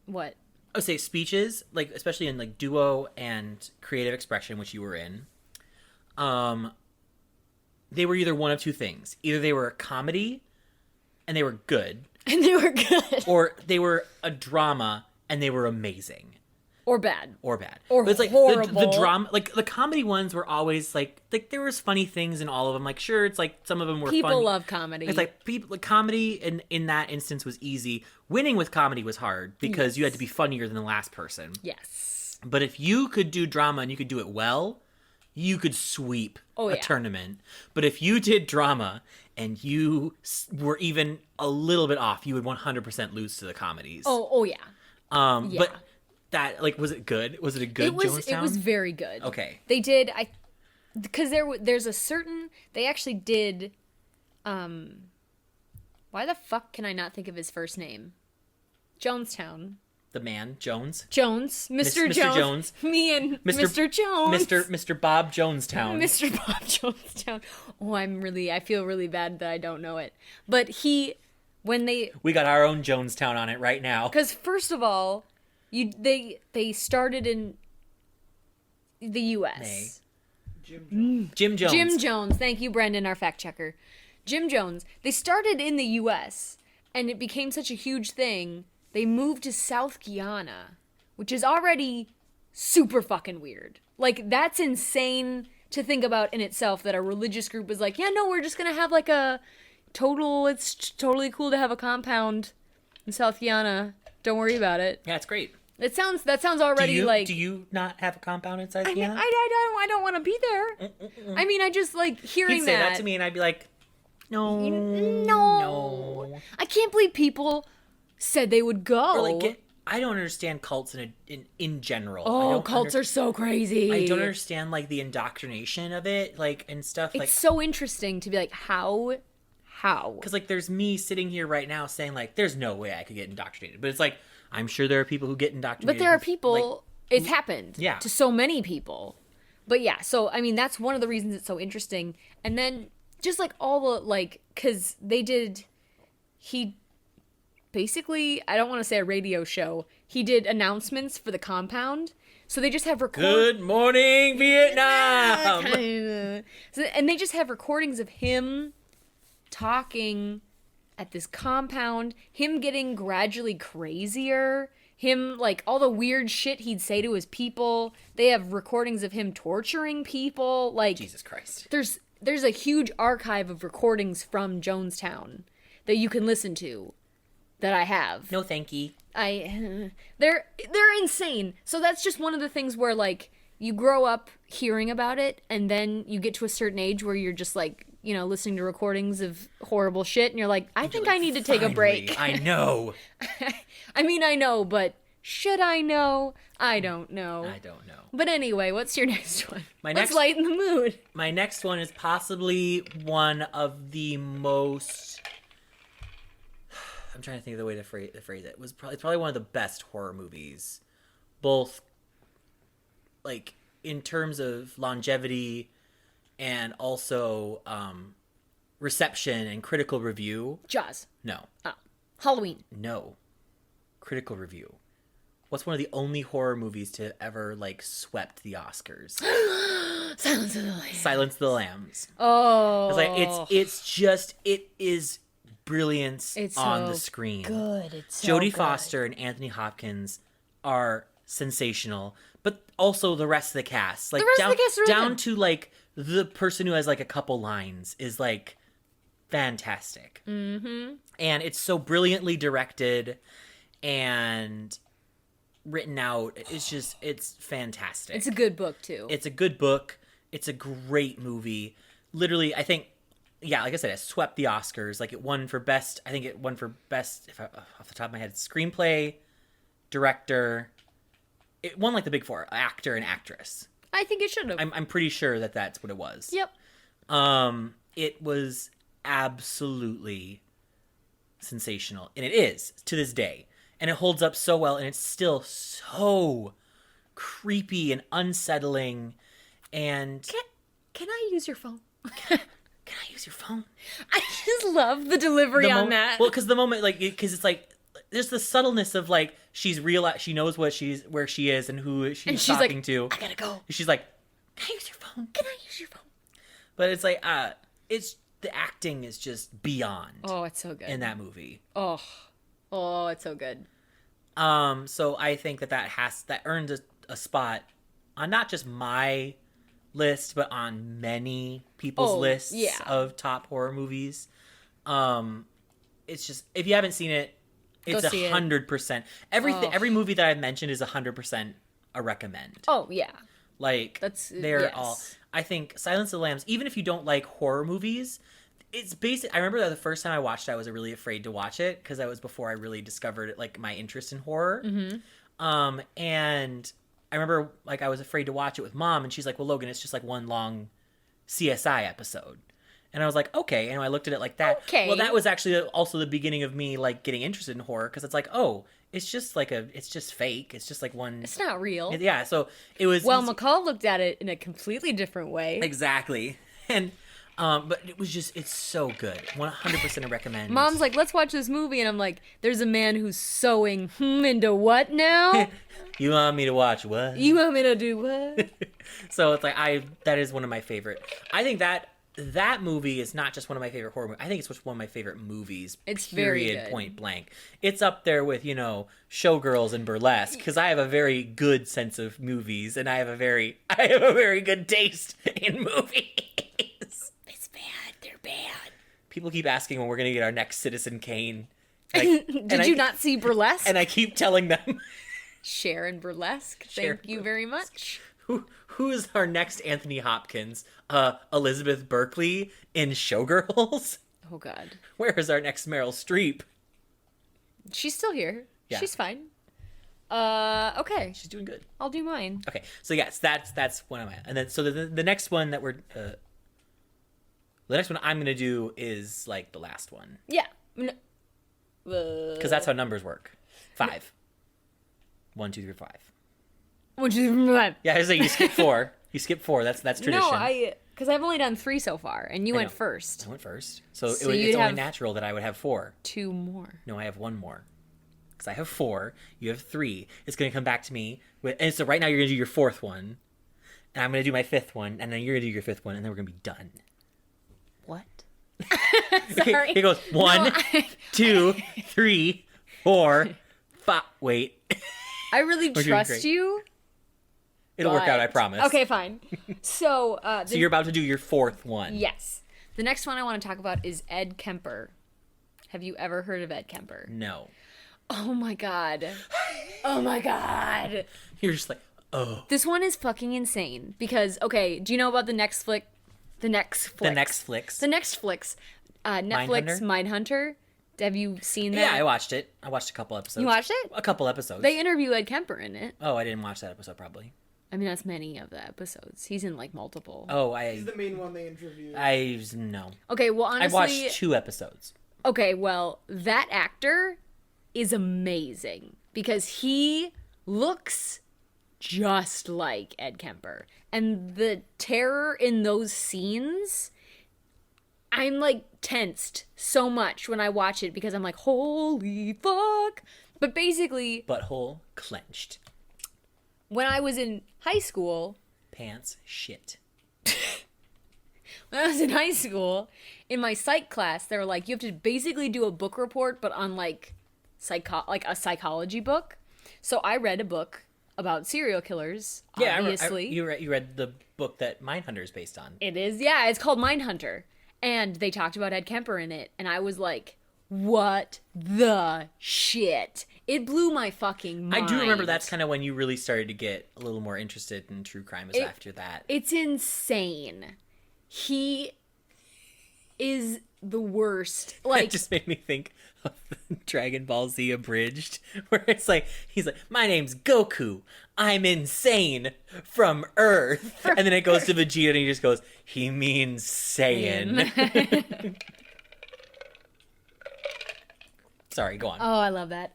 what? I would say speeches, like especially in like duo and creative expression, which you were in. They were either one of two things. Either they were a comedy and they were good. And they were good. Or they were a drama and they were amazing. Or bad. Or bad. Or but it's like horrible. the drama, like the comedy ones were always like there was funny things in all of them. Like sure, it's like some of them were People fun. love comedy. It's like people like comedy in that instance was easy. Winning with comedy was hard because you had to be funnier than the last person. Yes. But if you could do drama and you could do it well, you could sweep a tournament. But if you did drama and you were even a little bit off, you would 100% lose to the comedies. Oh yeah. Yeah. But that, like, was it good? Was it a good Jonestown? It was very good. Okay. They did, because there's a certain, they actually did, why the fuck can I not think of his first name? Jonestown. The man, Jones. Jones. Mr. Mr. Jones. Jones. Me and Mr. Jones. Mr. Bob Jonestown. Mr. Bob Jonestown. Oh, I feel really bad that I don't know it. But We got our own Jonestown on it right now. because first of all, they started in the U.S. Jim Jones. Jim Jones. Jim Jones. Thank you, Brendan, our fact checker. Jim Jones. They started in the U.S., and it became such a huge thing, they moved to South Guyana, which is already super fucking weird. Like, that's insane to think about in itself, that a religious group is like, yeah, no, we're just gonna have like a it's totally cool to have a compound in South Guyana. Don't worry about it. Yeah, it's great. That sounds already Do you not have a compound inside I mean, Guyana? I don't want to be there. I mean, I just like hearing He'd say that to me, and I'd be like, no. I can't believe people said they would go. Or like, I don't understand cults in general. Oh, cults are so crazy. I don't understand like the indoctrination of it, like and stuff. It's like so interesting to be like, how? Because like, there's me sitting here right now saying like, there's no way I could get indoctrinated, but it's like, I'm sure there are people who get indoctrinated. But there are people. Like, it's happened. Yeah. To so many people. But yeah, so I mean, that's one of the reasons it's so interesting. And then just like all the like, because he basically, I don't want to say a radio show. He did announcements for the compound. So they just have Good morning, Vietnam. And they just have recordings of him talking at this compound, him getting gradually crazier, him like all the weird shit he'd say to his people. They have recordings of him torturing people. Like, Jesus Christ. There's a huge archive of recordings from Jonestown that you can listen to that I have. No, thank you. They're insane. So that's just one of the things where like you grow up hearing about it, and then you get to a certain age where you're just like, you know, listening to recordings of horrible shit, and you're like, I think I need to take a break. I know. I mean, I know, but should I know? I don't know. I don't know. But anyway, what's your next one? Let's next- lighten the mood. My next one is possibly one of the most... I'm trying to think of the way to phrase it. It's probably one of the best horror movies, both like in terms of longevity and also reception and critical review. Jaws. No. Oh. Halloween. No. Critical review. What's one of the only horror movies to ever like swept the Oscars? Silence of the Lambs. Silence of the Lambs. Oh. It's like it is brilliance It's on so the screen. Good. It's so Jodie good. Foster and Anthony Hopkins are sensational, but also the rest of the cast. Like The rest of the cast is really down good. to like the person who has like a couple lines is like fantastic. Mm-hmm. And it's so brilliantly directed and written out. It's fantastic. It's a good book too. It's a good book. It's a great movie. Literally, I think, yeah, like I said, it swept the Oscars. Like, it won for best, I think it won for best, off the top of my head, screenplay, director. It won like the big four, actor and actress. I think it should have. I'm pretty sure that that's what it was. Yep. It was absolutely sensational. And it is, to this day. And it holds up so well, and it's still so creepy and unsettling. And Can I use your phone? can I use your phone? I just love the delivery on that. Well, because the moment, like, because it's like, there's the subtleness of like, she knows where she is and who she's talking like, to. I gotta go. And she's like, can I use your phone? Can I use your phone? But it's like, the acting is just beyond. Oh, it's so good. In that movie. Oh, it's so good. So I think that earned a spot on not just my list, but on many people's lists of top horror movies. It's just, if you haven't seen it, it's 100%. Every movie that I've mentioned is 100% a recommend. Oh yeah. Like, yes. all. I think Silence of the Lambs, even if you don't like horror movies, it's basic. I remember that the first time I watched it, I was really afraid to watch it because that was before I really discovered like my interest in horror. Mm-hmm. And I remember like I was afraid to watch it with Mom, and she's like, "Well, Logan, it's just like one long CSI episode." And I was like, "Okay." And I looked at it like that. Okay. Well, that was actually also the beginning of me like getting interested in horror because it's like, oh, it's just fake. It's just like one. It's not real. Yeah. So it was. Well, McCall looked at it in a completely different way. Exactly. And But it was just, it's so good. 100% a recommend. Mom's like, let's watch this movie, and I'm like, there's a man who's sewing into what now? You want me to watch what? You want me to do what? So it's like, that is one of my favorite. I think that movie is not just one of my favorite horror movies. I think it's just one of my favorite movies. It's very period, good. point blank. It's up there with, Showgirls and Burlesque, because I have a very good sense of movies, and I have a very good taste in movies. It's bad. They're bad. People keep asking when we're going to get our next Citizen Kane. Did you not see Burlesque? And I keep telling them. Sharon Burlesque. Sharon Thank you very much. Who is our next Anthony Hopkins? Elizabeth Berkley in Showgirls? Oh, God. Where is our next Meryl Streep? She's still here. Yeah. She's fine. Okay. She's doing good. I'll do mine. Okay, so yes, that's one of my. And then so the next one that the next one I'm gonna do is like the last one Yeah. because that's how numbers work. 5. 1, 2, 3, 5. Which is Yeah, I was like, you skip 4. You skip 4. That's tradition. No, because I've only done 3 so far, and you I went know. first. I went first, so, So it's you'd only have- natural that I would have 4. 2 more. No, I have 1 more. Because I have 4, you have 3. It's going to come back to me. And so right now you're going to do your 4th one. And I'm going to do my 5th one. And then you're going to do your 5th one. And then we're going to be done. What? Okay, Sorry. here goes 1, 2, 3, 4, 5. Wait. I really doing trust great. you. It'll work out, I but- promise. Okay, fine. So, So you're about to do your 4th one. yes. The next one I want to talk about is Ed Kemper. Have you ever heard of Ed Kemper? No. Oh my god. Oh my god. You're just like, oh. This one is fucking insane because, okay, do you know about the next flick? The next flicks. The next flicks. Netflix Mindhunter. Have you seen that? Yeah, I watched it. I watched a couple episodes. You watched it? A couple episodes. They interview Ed Kemper in it. Oh, I didn't watch that episode probably. I mean, that's many of the episodes. He's in like multiple. Oh, He's the main one they interviewed. no. Okay, well, I honestly. watched 2 episodes. Okay, well, that actor is amazing because he looks just like Ed Kemper. And the terror in those scenes, I'm like tensed so much when I watch it because I'm like, holy fuck. But basically, Butthole clenched. when I was in high school, Pants shit. when I was in high school, in my psych class, they were like, you have to basically do a book report, but on like a psychology book. So I read a book about serial killers. Yeah, obviously. you read the book that Mindhunter is based on. It is, yeah, it's called Mindhunter. And they talked about Ed Kemper in it, and I was like, what the shit? It blew my fucking mind. I do remember that's kind of when you really started to get a little more interested in true crime after that. It's insane. He is the worst. It Like, just made me think of Dragon Ball Z Abridged, where it's like, he's like, my name's Goku. I'm insane from Earth. And then it goes to Vegeta and he just goes, he means Saiyan. Sorry, go on. oh, I love that.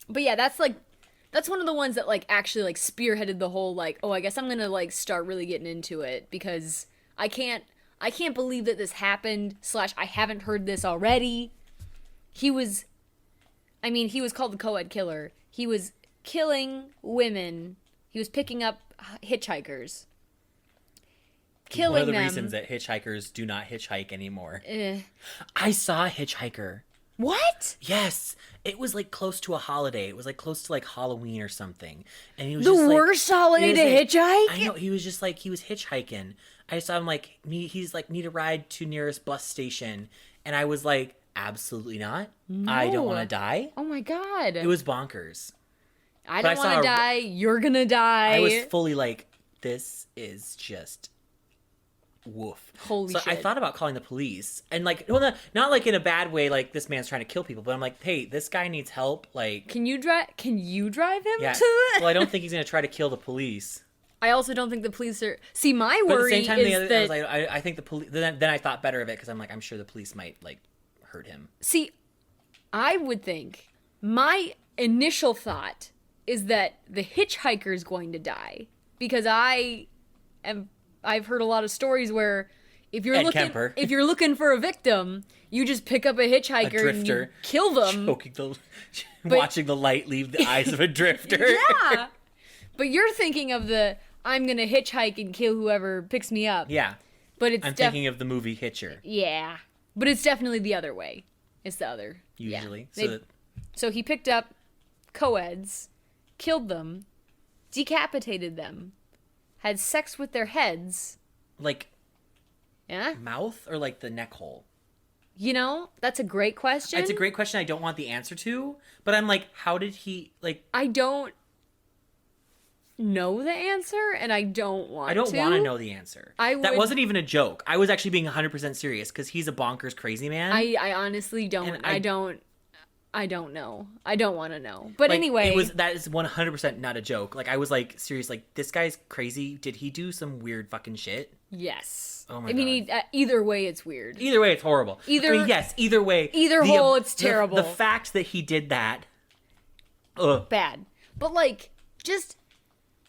But yeah, that's one of the ones that like actually like spearheaded the whole like, oh, I guess I'm gonna like start really getting into it because I can't believe that this happened. / I haven't heard this already. He was called the co-ed killer. He was killing women. He was picking up hitchhikers. Killing One of the them. reasons that hitchhikers do not hitchhike anymore. Eh. I saw a hitchhiker. What? Yes, it was like close to a holiday. It was like close to like Halloween or something. And he was The just, like, worst holiday to hitchhike? I know, he was just like, he was hitchhiking. I saw him like, he's like, need a ride to nearest bus station. And I was like, absolutely not. I don't want to die. Oh my god. It was bonkers. I but don't I saw want to a- die. You're gonna die. I was fully like, this is just woof. Holy so I shit. thought about calling the police. And like, well, not like in a bad way, like this man's trying to kill people. But I'm like, hey, this guy needs help. Like, Can you drive him yeah. to it? Well, I don't think he's going to try to kill the police. I also don't think the police are. See, my But at the worry same time, is that. I was like, I think the police. Then I thought better of it because I'm like, I'm sure the police might like hurt him. See, I would think my initial thought is that the hitchhiker is going to die because I've heard a lot of stories where if you're looking for a victim, you just pick up a hitchhiker and you kill them. Watching the light leave the eyes of a drifter. Yeah. But you're thinking of I'm going to hitchhike and kill whoever picks me up. Yeah. But I'm thinking of the movie Hitcher. Yeah. But it's definitely the other way. It's the other. Usually. Yeah. So he picked up co-eds, killed them, decapitated them, had sex with their heads. Like, yeah? Mouth or like the neck hole? You know, that's a great question. It's a great question I don't want the answer to, but I'm like, how did he, like... I don't know the answer, and I don't want to. I don't want to know the answer. That wasn't even a joke. I was actually being 100% serious, because he's a bonkers crazy man. I honestly don't... I don't know. I don't want to know. But like, anyway... That is 100% not a joke. Like, I was like, serious, like, this guy's crazy. Did he do some weird fucking shit? Yes. Oh my God. I mean, either way, it's weird. Either way, it's horrible. Either way. Either hole, it's terrible. The fact that he did that... Ugh. Bad. But, like, just...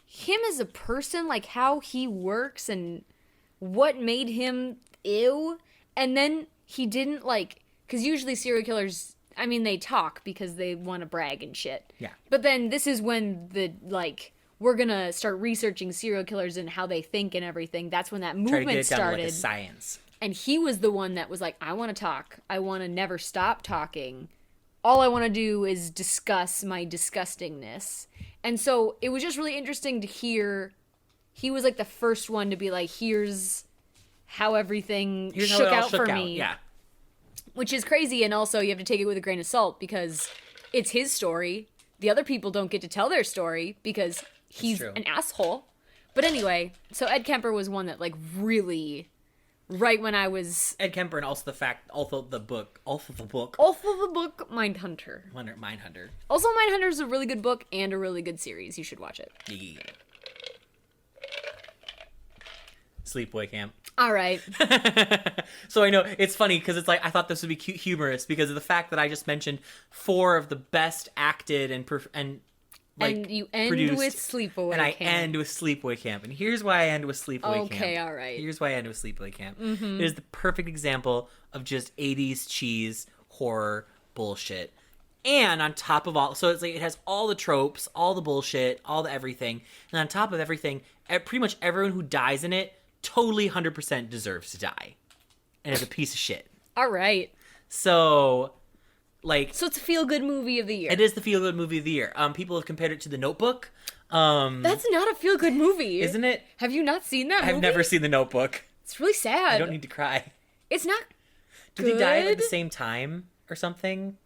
him as a person, like how he works and what made him ew, and then he didn't like, because usually serial killers, I mean, they talk because they want to brag and shit. Yeah. But then this is when we're gonna start researching serial killers and how they think and everything. That's when that movement started. Down to like a science. And he was the one that was like, I want to talk. I want to never stop talking. All I want to do is discuss my disgustingness. And so it was just really interesting to hear. He was like the first one to be like, here's how everything shook out for me. Yeah. Which is crazy. And also you have to take it with a grain of salt because it's his story. The other people don't get to tell their story because he's an asshole. But anyway, so Ed Kemper was one that like really... right when I was... Ed Kemper, and also the book, Mindhunter. Mindhunter. Also, Mindhunter is a really good book and a really good series. You should watch it. Yeah. Sleepaway Camp. All right. So I know, it's funny, because it's like, I thought this would be cute, humorous, because of the fact that I just mentioned 4 of the best acted and you end with Sleepaway Camp. And I end with Sleepaway Camp. And here's why I end with Sleepaway Camp. Okay, all right. Here's why I end with Sleepaway Camp. Mm-hmm. It is the perfect example of just 80s cheese horror bullshit. And on top of all... so it's like it has all the tropes, all the bullshit, all the everything. And on top of everything, pretty much everyone who dies in it totally 100% deserves to die. And is a piece of shit. All right. So it's a feel-good movie of the year. It is the feel-good movie of the year. People have compared it to The Notebook. That's not a feel-good movie. Isn't it? Have you not seen that movie? I've never seen The Notebook. It's really sad. I don't need to cry. It's not Do they die at the same time or something?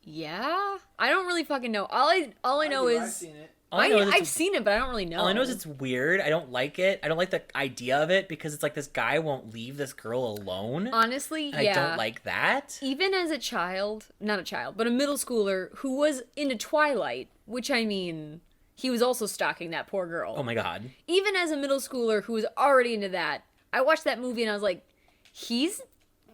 Yeah. I don't really fucking know. All I know is... I've seen it. I've seen it, but I don't really know. All I know is it's weird. I don't like it. I don't like the idea of it because it's like this guy won't leave this girl alone. Honestly, and yeah. I don't like that. Even as not a child, but a middle schooler who was into Twilight, which I mean, he was also stalking that poor girl. Oh my God. Even as a middle schooler who was already into that, I watched that movie and I was like, he's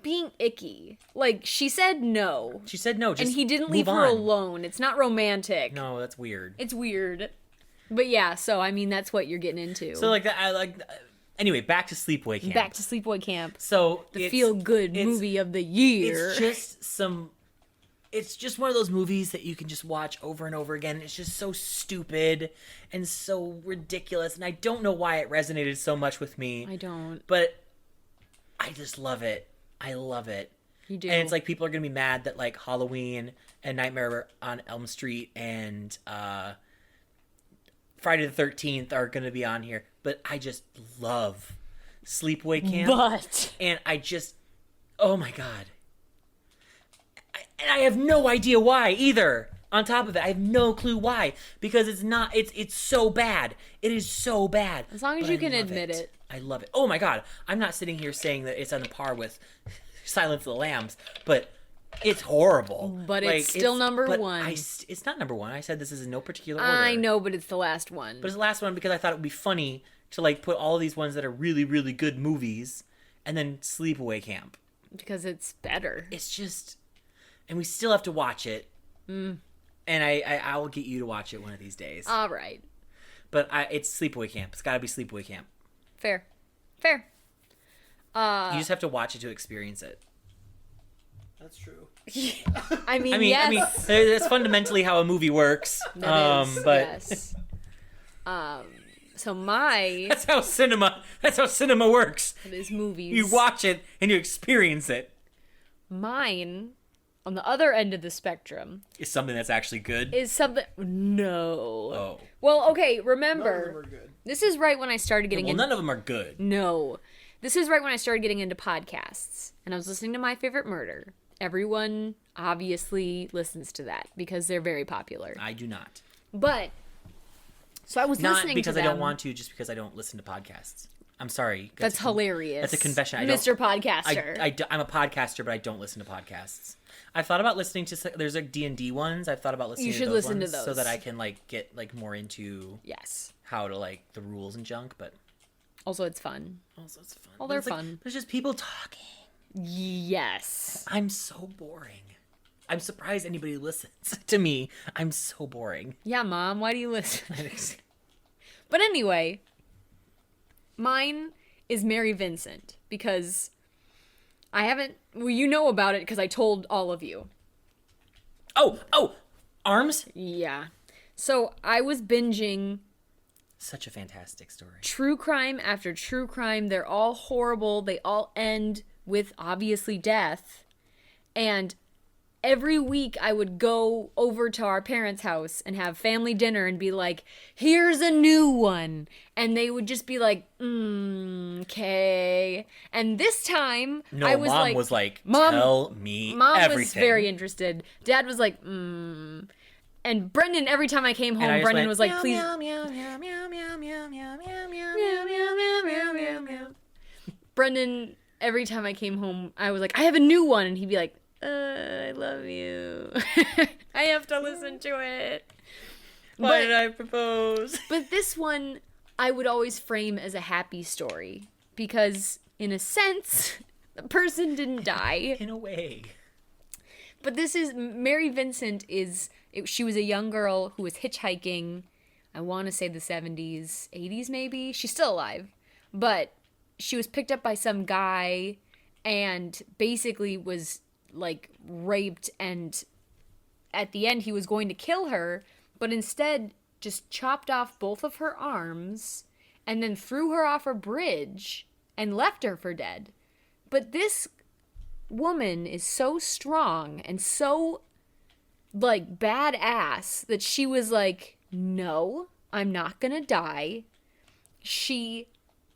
being icky. Like, she said no. She said no, just and he didn't leave her alone. It's not romantic. No, that's weird. It's weird. But yeah, so I mean, that's what you're getting into. So anyway, back to Sleepaway Camp. Back to Sleepaway Camp. So the feel-good movie of the year. It's just one of those movies that you can just watch over and over again. It's just so stupid and so ridiculous, and I don't know why it resonated so much with me. I don't. But I just love it. I love it. You do. And it's like people are going to be mad that like Halloween and Nightmare on Elm Street and Friday the 13th are going to be on here. But I just love Sleepaway Camp. And I just... oh my God. And I have no idea why either. On top of it, I have no clue why. Because it's so bad. It is so bad. As long as you can admit it. I love it. Oh my God. I'm not sitting here saying that it's on par with Silence of the Lambs, but it's horrible. But it's still number one. It's not number one. I said this is in no particular order. I know, but it's the last one. But it's the last one because I thought it would be funny to like put all these ones that are really, really good movies and then Sleepaway Camp. Because it's better. It's just... and we still have to watch it. And I will get you to watch it one of these days. All right. But it's Sleepaway Camp. It's got to be Sleepaway Camp. Fair. You just have to watch it to experience it. That's true. I mean, I mean, yes. that's fundamentally how a movie works. That is, but yes. So my that's how cinema works. is movies. You watch it and you experience it. Mine, on the other end of the spectrum, Is something that's actually good. is something. No. Oh. Well, okay. None of Remember, them are good. this is right when I started getting Well, into. none of them are good. No, this is right when I started getting into podcasts, and I was listening to My Favorite Murder. Everyone obviously listens to that because they're very popular. I do not. But so I was Not listening because to I them. don't want to, just because I don't listen to podcasts. I'm sorry. That's hilarious. That's a confession. Mr. Podcaster. I'm a podcaster, but I don't listen to podcasts. I've thought about listening to. There's like D&D ones. I've thought about listening. You should to those listen to ones so those. that I can like get like more into Yes. how to like the rules and junk. But Also, it's fun. also it's fun. Oh, But they're it's like, fun. there's just people talking. Yes. I'm so boring. I'm surprised anybody listens to me. I'm so boring. Yeah, Mom, why do you listen? But anyway, mine is Mary Vincent because I haven't. Well, you know about it because I told all of you. Oh, Arms. Yeah. So I was binging Such a fantastic story. true crime after true crime. They're all horrible. They all end with obviously death. And every week I would go over to our parents' house and have family dinner and be like, here's a new one. And they would just be like, okay. And this time No, I was Mom like, was like, Mom- tell me Mom everything. was very interested. Dad was like, And Brendan, every time I came home, And I just Brendan went, was like, meow, please. meow, meow, meow, meow, meow, meow, meow, meow, meow, Meow, meow, meow, meow, meow, meow. Brendan, every time I came home, I was like, I have a new one. And he'd be like, I love you. I have to listen to it. Why did I propose? But this one, I would always frame as a happy story. Because, in a sense, the person didn't die. In a way. But this is, Mary Vincent she was a young girl who was hitchhiking, I want to say the 70s, 80s maybe? She's still alive. But she was picked up by some guy and basically was like raped, and at the end he was going to kill her, but instead just chopped off both of her arms and then threw her off a bridge and left her for dead. But this woman is so strong and so like badass that she was like, no, I'm not gonna die. She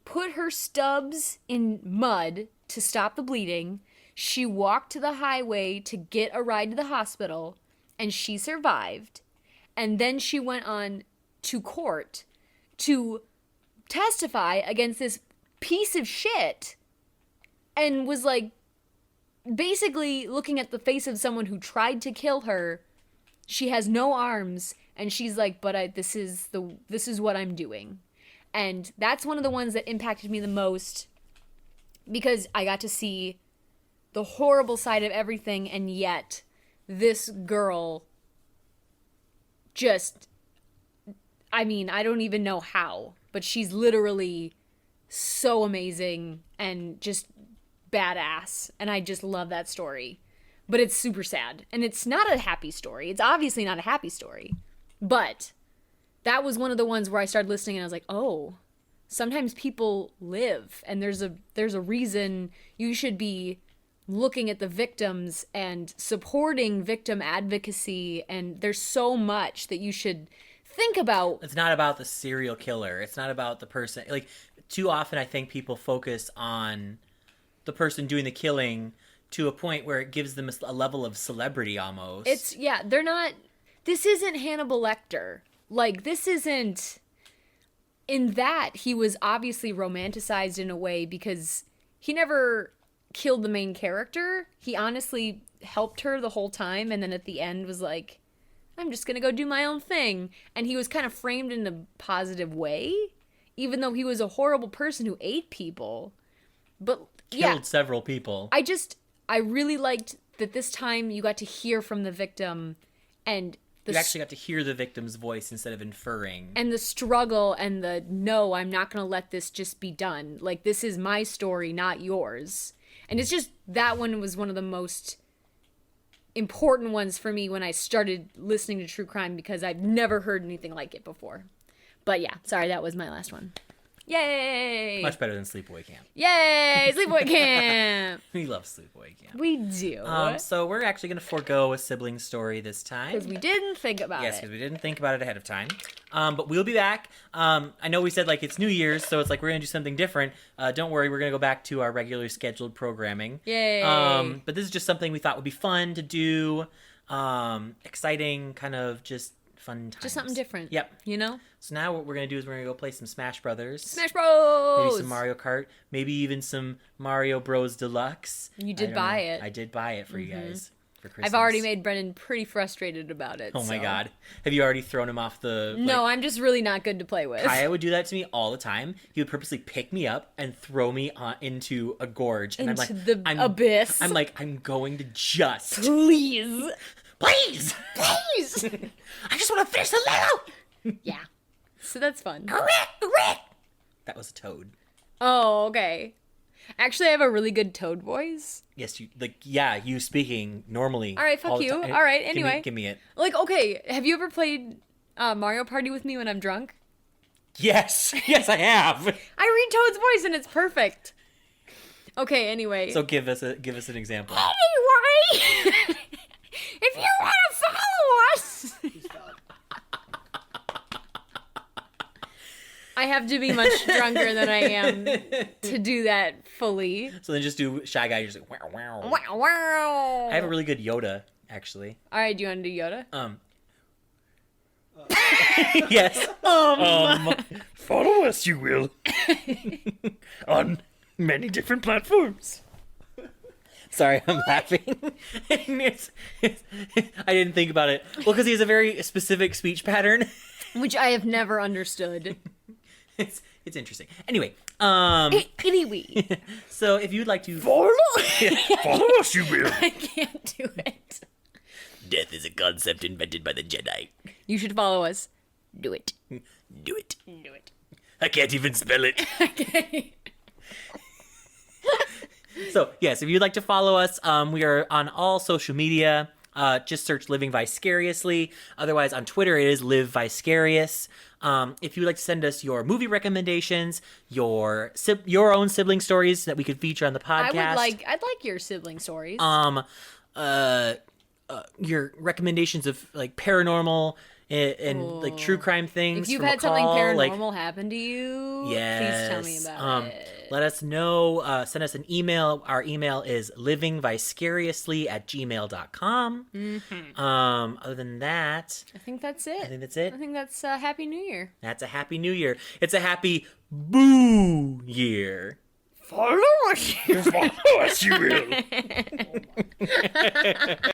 put her stubs in mud to stop the bleeding. She walked to the highway to get a ride to the hospital, and she survived. And then she went on to court to testify against this piece of shit and was like, basically looking at the face of someone who tried to kill her. She has no arms, and she's like, but this is what I'm doing. And that's one of the ones that impacted me the most because I got to see the horrible side of everything, and yet this girl just, I mean, I don't even know how, but she's literally so amazing and just badass, and I just love that story. But it's super sad, and it's not a happy story. It's obviously not a happy story, but that was one of the ones where I started listening and I was like, oh, sometimes people live, and there's a reason you should be looking at the victims and supporting victim advocacy, and there's so much that you should think about. It's not about the serial killer. It's not about the person. Like, too often I think people focus on the person doing the killing to a point where it gives them a level of celebrity almost. They're not, this isn't Hannibal Lecter. Like, this isn't, in that, he was obviously romanticized in a way because he never killed the main character. He honestly helped her the whole time, and then at the end was like, I'm just gonna go do my own thing. And he was kind of framed in a positive way, even though he was a horrible person who ate people. But Killed several people. I really liked that this time you got to hear from the victim and You actually got to hear the victim's voice instead of inferring. And the struggle and the, no, I'm not going to let this just be done. Like, this is my story, not yours. And it's just, that one was one of the most important ones for me when I started listening to true crime, because I've never heard anything like it before. But yeah, sorry, that was my last one. Yay! Much better than Sleepaway Camp. Yay! Sleepaway Camp! We love Sleepaway Camp. We do. So we're actually going to forego a sibling story this time. Because we didn't think about Yes, it. because we didn't think about it ahead of time. But we'll be back. I know we said, like, it's New Year's, so it's like we're going to do something different. Don't worry, we're going to go back to our regularly scheduled programming. Yay! But this is just something we thought would be fun to do. Exciting, kind of just fun times. Just something different. Yep. You know? So now what we're going to do is we're going to go play some Smash Brothers. Smash Bros! Maybe some Mario Kart. Maybe even some Mario Bros. Deluxe. You did buy it. I did buy it for you guys for Christmas. I've already made Brennan pretty frustrated about it. Oh my so. god. Have you already thrown him off the... No, I'm just really not good to play with. Kaya would do that to me all the time. He would purposely pick me up and throw me into a gorge. And Into I'm like... the abyss. I'm like, I'm going to just... Please! Please! Please! I just want to finish the level! Yeah. So that's fun. That was a toad. Oh, okay. Actually, I have a really good toad voice. Yes, you... Like, yeah, you speaking normally. All right, fuck the you. time. All right, anyway. Give me it. Like, okay, have you ever played Mario Party with me when I'm drunk? Yes! Yes, I have! I read Toad's voice and it's perfect. Okay, anyway. So give us an example. Anyway, if you want to follow us, I have to be much drunker than I am to do that fully. So then just do Shy Guy. You're just like, wow, wow. Wow, wow. I have a really good Yoda, actually. All right, do you want to do Yoda? Yes. Follow us, you will. On many different platforms. Sorry, I'm laughing. I didn't think about it. Well, because he has a very specific speech pattern. Which I have never understood. It's interesting. Anyway, Anyway, so if you'd like to Follow us, you will. I can't do it. Death is a concept invented by the Jedi. You should follow us. Do it. Do it. Do it. I can't even spell it. Okay. So, yes, if you'd like to follow us, we are on all social media. Just search Living Vicariously. Otherwise, on Twitter, it is Live Vicarious. If you'd like to send us your movie recommendations, your own sibling stories that we could feature on the podcast. I'd like your sibling stories. Your recommendations of like paranormal and like true crime things. If you've from a had something call, paranormal happen to you, yes, please tell me about it. Let us know. Send us an email. Our email is livingvicariously@gmail.com. Other than that, I think that's it. I think that's it. I think that's Happy New Year. That's a happy new year. It's a happy boo year. Follow us, you will.